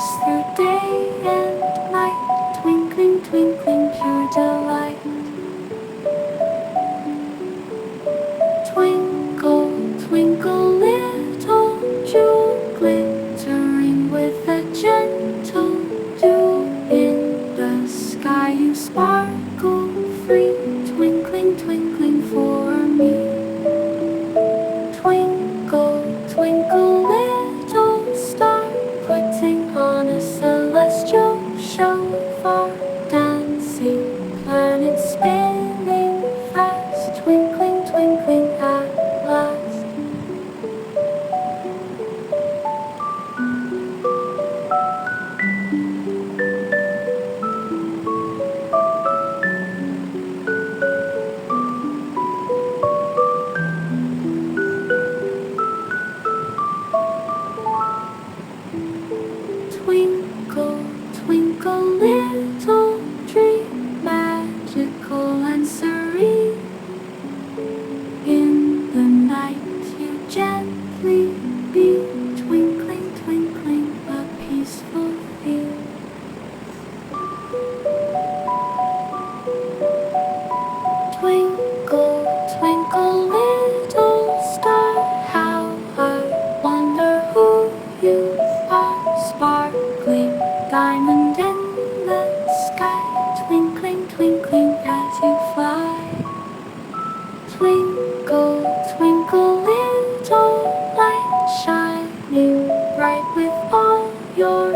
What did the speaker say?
pass through day and night, twinkling, twinkling, pure delight. Twinkle, twinkle, little jewel, glittering with a gentle dew. In the sky you sparkle free, twinkling, twinkling for me. Twinkle, twinkle, little star, putting on a celestial show. Far dancing planets spinning fast, twinkling, twinkling at last. Twinkle, twinkle, little dream, magical and serene. In the night you gently beam, twinkling, twinkling, a peaceful theme. Twinkle, twinkle, little star, how I wonder who you are. Sparkling diamond in the sky, twinkling, twinkling as you fly. Twinkle, twinkle, little light, shining bright with all your